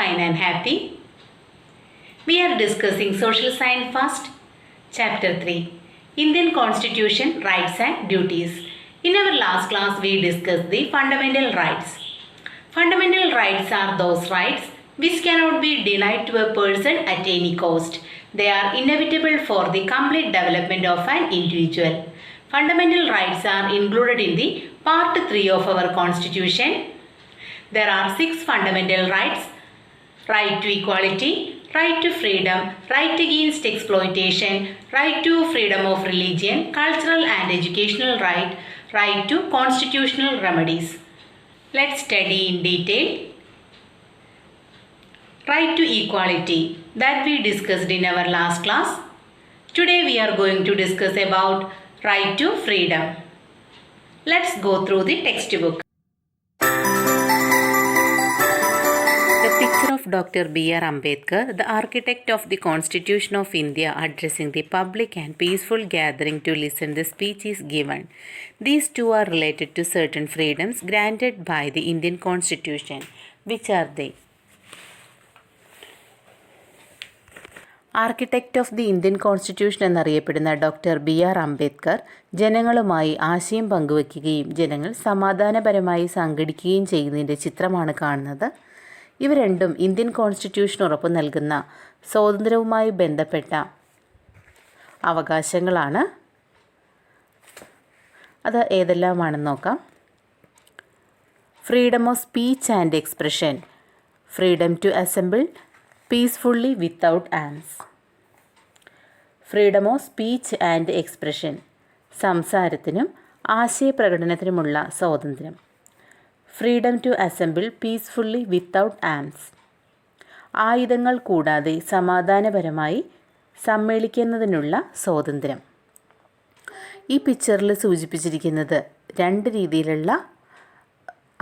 fine and happy. We are discussing Social Science first, Chapter 3, Indian Constitution, Rights and Duties. In our last class, we discussed the fundamental rights. Fundamental rights are those rights which cannot be denied to a person at any cost. They are inevitable for the complete development of an individual. Fundamental rights are included in the Part 3 of our Constitution. There are 6 fundamental rights: right to equality, right to freedom, right against exploitation, right to freedom of religion, cultural and educational right, right to constitutional remedies. Let's study in detail. Right to equality, that we discussed in our last class. Today we are going to discuss about right to freedom. Let's go through the textbook. The picture of Dr. B.R. Ambedkar, the architect of the Constitution of India, addressing the public and peaceful gathering to listen the speech is given. These two are related to certain freedoms granted by the Indian Constitution. Which are they? Architect of the Indian constitution എന്നറിയപ്പെടുന്ന doctor B R Ambedkar ജനങ്ങളുമായി ആശയം പങ്കുവയ്ക്കുകയും ജനങ്ങൾ സമാധാനപരമായി സംഘടിക്കുകയും ചെയ്യുന്നതിൻ്റെ ചിത്രമാണ് കാണുന്നത്. ഇവ രണ്ടും ഇന്ത്യൻ കോൺസ്റ്റിറ്റ്യൂഷൻ ഉറപ്പു നൽകുന്ന സ്വാതന്ത്ര്യവുമായി ബന്ധപ്പെട്ട അവകാശങ്ങളാണ്. അത് ഏതെല്ലാമാണെന്ന് നോക്കാം. Freedom of speech and expression, freedom to assemble peacefully without arms. Freedom of speech and expression, സംസാരത്തിനും ആശയപ്രകടനത്തിനുമുള്ള സ്വാതന്ത്ര്യം. Freedom to assemble peacefully without arms, ആയുധങ്ങൾ കൂടാതെ സമാധാനപരമായി സമ്മേളിക്കുന്നതിനുള്ള സ്വാതന്ത്ര്യം. ഈ പിക്ചറിൽ സൂചിപ്പിച്ചിരിക്കുന്നത് 2 രീതിയിലുള്ള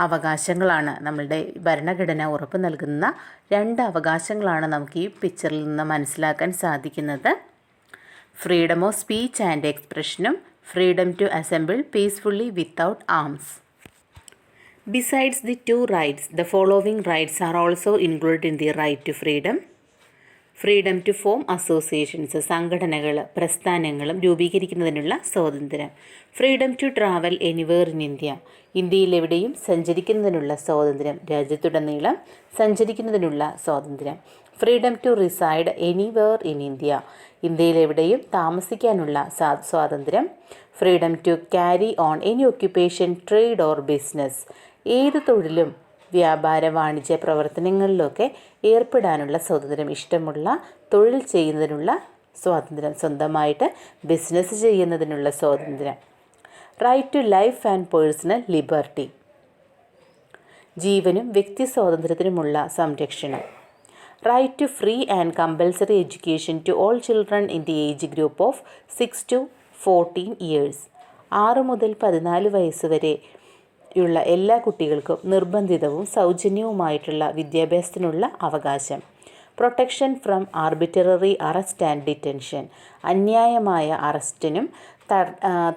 അവകാശങ്ങളാണ്. നമ്മളുടെ ഭരണഘടന ഉറപ്പ് നൽകുന്ന 2 അവകാശങ്ങളാണ് നമുക്ക് ഈ പിക്ചറിൽ നിന്ന് മനസ്സിലാക്കാൻ സാധിക്കുന്നത്. ഫ്രീഡം ഓഫ് സ്പീച്ച് ആൻഡ് എക്സ്പ്രഷനും freedom to assemble peacefully without arms. Besides the 2 rights, the following rights are also included in the right to freedom. Freedom to form associations, സംഘടനകൾ പ്രസ്ഥാനങ്ങളും രൂപീകരിക്കുന്നതിനുള്ള സ്വാതന്ത്ര്യം. Freedom to travel anywhere in India, ഇന്ത്യയിലെവിടെയും സഞ്ചരിക്കുന്നതിനുള്ള സ്വാതന്ത്ര്യം, രാജ്യത്തുടനീളം സഞ്ചരിക്കുന്നതിനുള്ള സ്വാതന്ത്ര്യം. Freedom to reside anywhere in India, ഇന്ത്യയിലെവിടെയും താമസിക്കാനുള്ള സ്വാതന്ത്ര്യം. Freedom to carry on any occupation, trade or business, ഏത് തൊഴിലും വ്യാപാര വാണിജ്യ പ്രവർത്തനങ്ങളിലൊക്കെ ഏർപ്പെടാനുള്ള സ്വാതന്ത്ര്യം, ഇഷ്ടമുള്ള തൊഴിൽ ചെയ്യുന്നതിനുള്ള സ്വാതന്ത്ര്യം, സ്വന്തമായിട്ട് ബിസിനസ് ചെയ്യുന്നതിനുള്ള സ്വാതന്ത്ര്യം. Right to life and personal liberty, ജീവനും വ്യക്തി സ്വാതന്ത്ര്യത്തിനുമുള്ള സംരക്ഷണം. Right to free and compulsory education to all children in the age group of 6 to 14 years, 6 മുതൽ 14 വയസ്സ് വരെ യുള്ള എല്ലാ കുട്ടികൾക്കും നിർബന്ധിതവും സൗജന്യവുമായിട്ടുള്ള വിദ്യാഭ്യാസത്തിനുള്ള അവകാശം. Protection from arbitrary arrest and detention, അന്യായമായ അറസ്റ്റിനും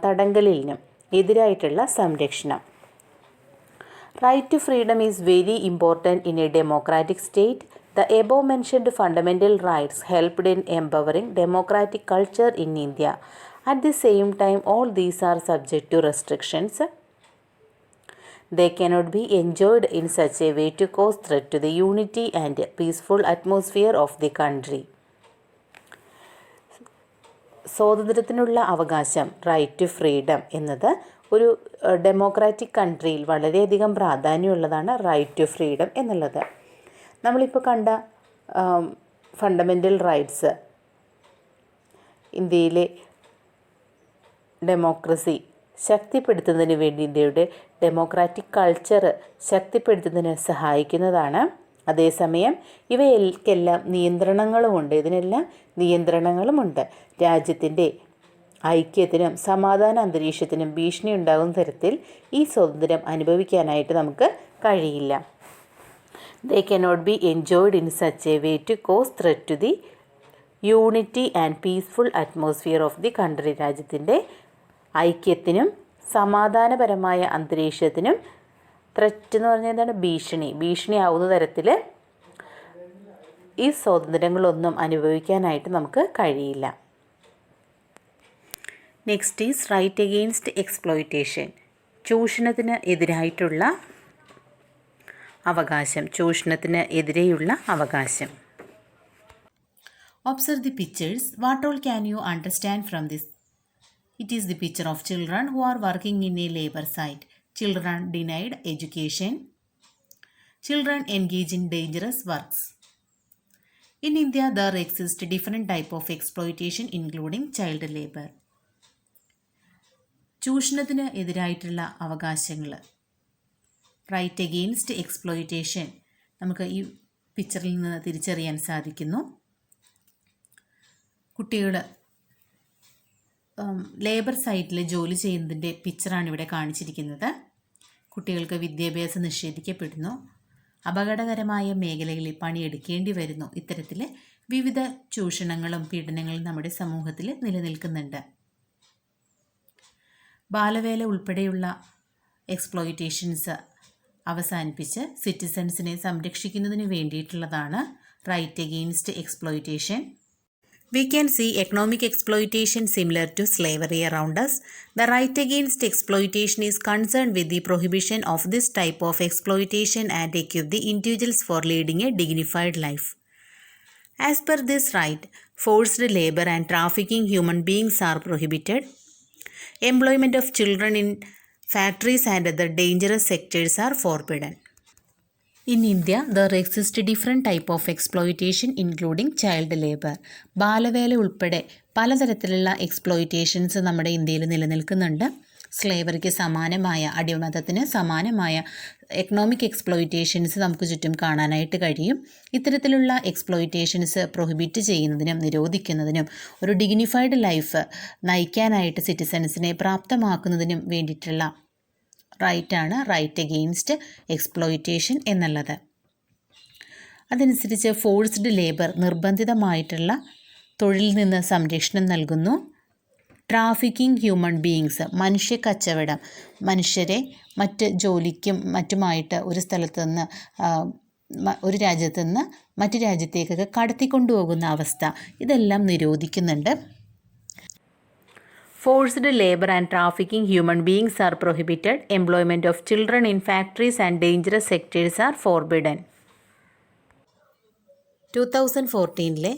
തടങ്കലിനും എതിരായിട്ടുള്ള സംരക്ഷണം. Right to freedom is very important in a democratic state. The above mentioned fundamental rights helped in empowering democratic culture in India. At the same time, all these are subject to restrictions. They cannot be enjoyed in such a way to cause threat to the unity and peaceful atmosphere of the country. സ്വാതന്ത്ര്യത്തിനുള്ള അവകാശം, right to freedom എന്നത് ഒരു democratic കൺട്രിയിൽ വളരെയധികം പ്രാധാന്യമുള്ളതാണ്. Right to freedom എന്നുള്ളത് നമ്മളിപ്പോൾ കണ്ട fundamental rights ഇന്ത്യയിലെ democracy ശക്തിപ്പെടുത്തുന്നതിന് വേണ്ടി, ഇന്ത്യയുടെ ഡെമോക്രാറ്റിക് കൾച്ചർ ശക്തിപ്പെടുത്തുന്നതിന് സഹായിക്കുന്നതാണ്. അതേസമയം ഇവയ്ക്കെല്ലാം നിയന്ത്രണങ്ങളുമുണ്ട്. ഇതിനെല്ലാം നിയന്ത്രണങ്ങളുമുണ്ട്. രാജ്യത്തിൻ്റെ ഐക്യത്തിനും സമാധാന അന്തരീക്ഷത്തിനും ഭീഷണി ഉണ്ടാകുന്ന തരത്തിൽ ഈ സ്വാതന്ത്ര്യം അനുഭവിക്കാനായിട്ട് നമുക്ക് കഴിയില്ല. They cannot be enjoyed in such a way to cause threat to the unity and peaceful atmosphere of the country. രാജ്യത്തിൻ്റെ ഐക്യത്തിനും സമാധാനപരമായ അന്തരീക്ഷത്തിനും ത്രെറ്റ് എന്ന് പറഞ്ഞാൽ എന്താണ്? ഭീഷണിയാവുന്ന തരത്തിൽ ഈ സ്വാതന്ത്ര്യങ്ങളൊന്നും അനുഭവിക്കാനായിട്ട് നമുക്ക് കഴിയില്ല. Next is right against exploitation. ചൂഷണത്തിന് എതിരായിട്ടുള്ള അവകാശം. ചൂഷണത്തിന് എതിരെയുള്ള അവകാശം. Observe the pictures. What all can you understand from this? It is the picture of children who are working in a labor site. Children denied education. Children engage in dangerous works. In India, there exist different type of exploitation including child labor. ചൂഷണത്തിന് എതിരായിട്ടുള്ള അവകാശങ്ങൾ. Right against exploitation നമുക്ക് ഈ പിക്ചറിൽ നിന്ന് തിരിച്ചറിയാൻ സാധിക്കുന്നു. കുട്ടികൾ labour സൈറ്റിൽ ജോലി ചെയ്യുന്നതിൻ്റെ പിക്ചറാണ് ഇവിടെ കാണിച്ചിരിക്കുന്നത്. കുട്ടികൾക്ക് വിദ്യാഭ്യാസം നിഷേധിക്കപ്പെടുന്നു. അപകടകരമായ മേഖലകളിൽ പണിയെടുക്കേണ്ടി വരുന്നു. ഇത്തരത്തിൽ വിവിധ ചൂഷണങ്ങളും പീഡനങ്ങളും നമ്മുടെ സമൂഹത്തിൽ നിലനിൽക്കുന്നുണ്ട്. ബാലവേല ഉൾപ്പെടെയുള്ള എക്സ്പ്ലോയിറ്റേഷൻസ് അവസാനിപ്പിച്ച് സിറ്റിസൺസിനെ സംരക്ഷിക്കുന്നതിന് വേണ്ടിയിട്ടുള്ളതാണ് right against exploitation. We can see economic exploitation similar to slavery around us. The right against exploitation is concerned with the prohibition of this type of exploitation and equip the individuals for leading a dignified life. As per this right, forced labor and trafficking human beings are prohibited. Employment of children in factories and other dangerous sectors are forbidden. In India, there exist different type of exploitation including child labor. ബാലവേല ഉൾപ്പെടെ പലതരത്തിലുള്ള exploitations നമ്മുടെ ഇന്ത്യയിൽ നിലനിൽക്കുന്നുണ്ട്. സ്ലേവറിക്ക് സമാനമായ, അടിമത്തത്തിന് സമാനമായ economic exploitations നമുക്ക് ചുറ്റും കാണാനായിട്ട് കഴിയും. ഇത്തരത്തിലുള്ള എക്സ്പ്ലോയിറ്റേഷൻസ് പ്രൊഹിബിറ്റ് ചെയ്യുന്നതിനും നിരോധിക്കുന്നതിനും ഒരു ഡിഗ്നിഫൈഡ് ലൈഫ് നയിക്കാനായിട്ട് സിറ്റിസൺസിനെ പ്രാപ്തമാക്കുന്നതിനും വേണ്ടിയിട്ടുള്ള റൈറ്റാണ് റൈറ്റ് അഗെയിൻസ്റ്റ് എക്സ്പ്ലോയിറ്റേഷൻ എന്നുള്ളത്. അതനുസരിച്ച് ഫോഴ്സ്ഡ് ലേബർ, നിർബന്ധിതമായിട്ടുള്ള തൊഴിലിൽ നിന്ന് സംരക്ഷണം നൽകുന്നു. ട്രാഫിക്കിംഗ് ഹ്യൂമൻ ബീയിങ്സ്, മനുഷ്യ കച്ചവടം, മനുഷ്യരെ മറ്റ് ജോലിക്കും മറ്റുമായിട്ട് ഒരു സ്ഥലത്ത് നിന്ന് ഒരു രാജ്യത്തു നിന്ന് മറ്റു രാജ്യത്തേക്കൊക്കെ കടത്തിക്കൊണ്ടുപോകുന്ന അവസ്ഥ, ഇതെല്ലാം നിരോധിക്കുന്നുണ്ട്. Forced labor and trafficking human beings are prohibited. Employment of children in factories and dangerous sectors are forbidden. 2014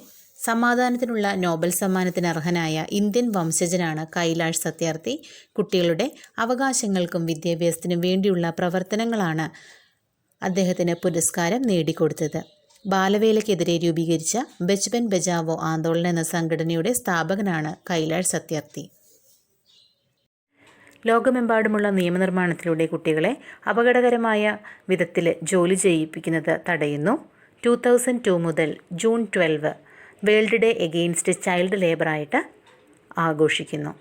സമാധാനത്തിനുള്ള നോബൽ സമ്മാനത്തിന് അർഹനായ ഇന്ത്യൻ വംശജനാണ് കൈലാഷ് സത്യാർത്ഥി. കുട്ടികളുടെ അവകാശങ്ങൾക്കും വിദ്യാഭ്യാസത്തിനും വേണ്ടിയുള്ള പ്രവർത്തനങ്ങളാണ് അദ്ദേഹത്തിന് പുരസ്കാരം നേടിക്കൊടുത്തത്. ബാലവേലയ്ക്കെതിരെ രൂപീകരിച്ച ബച്പൻ ബചാവോ ആന്തോളൻ എന്ന സംഘടനയുടെ സ്ഥാപകനാണ് കൈലാഷ് സത്യാർത്ഥി. ലോകമെമ്പാടുമുള്ള നിയമനിർമ്മാണത്തിലൂടെ കുട്ടികളെ അപകടകരമായ വിധത്തിൽ ജോലി ചെയ്യിപ്പിക്കുന്നത് തടയുന്നു. 2002 മുതൽ June 12 world day against child ലേബറായിട്ട് ആഘോഷിക്കുന്നു.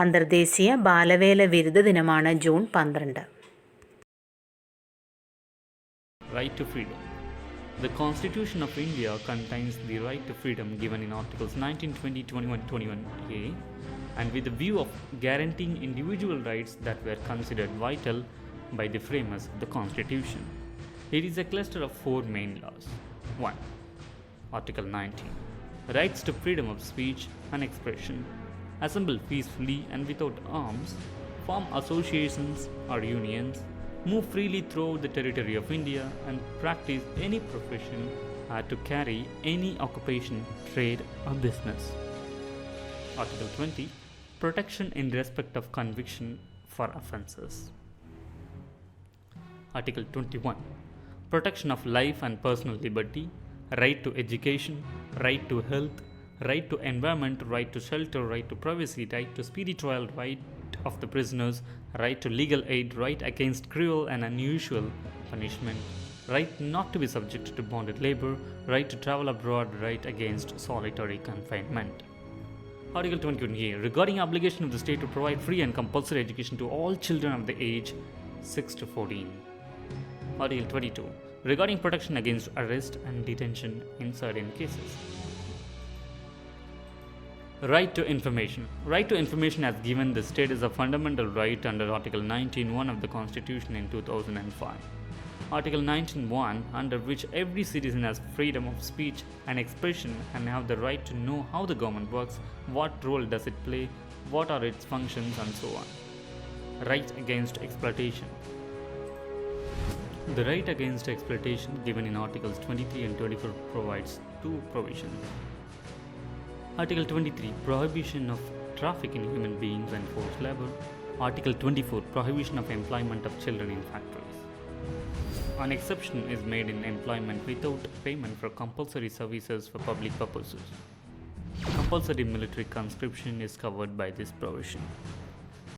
അന്തർദേശീയ ബാലവേല വിരുദ്ധ ദിനമാണ് June 12. Right to freedom. The Constitution of India contains the right to freedom given in Articles 19, 20, 21, 21A, and with the view of guaranteeing individual rights that were considered vital by the framers of the Constitution. It is a cluster of four main laws. 1. Article 19. Rights to freedom of speech and expression, assemble peacefully and without arms, form associations or unions, move freely throughout the territory of India, and practice any profession or to carry any occupation, trade or business. Article 20. Protection in respect of conviction for offences. Article 21. Protection of life and personal liberty, right to education, right to health, right to environment, right to shelter, right to privacy, right to speedy trial, right of the prisoners, right to legal aid, right against cruel and unusual punishment, right not to be subject to bonded labor, right to travel abroad, right against solitary confinement. Article 21A, regarding obligation of the state to provide free and compulsory education to all children of the age 6 to 14. Article 22, regarding protection against arrest and detention in certain cases. Right to information. Right to information has given the state as a fundamental right under Article 19(1) of the Constitution in 2005. Article 19.1, under which every citizen has freedom of speech and expression and have the right to know how the government works, what role does it play, what are its functions, and so on. Right against exploitation. The right against exploitation given in Articles 23 and 24 provides two provisions. Article 23, Prohibition of traffic in human beings and forced labor. Article 24, Prohibition of employment of children in factories. An exception is made in employment without payment for compulsory services for public purposes. Compulsory military conscription is covered by this provision.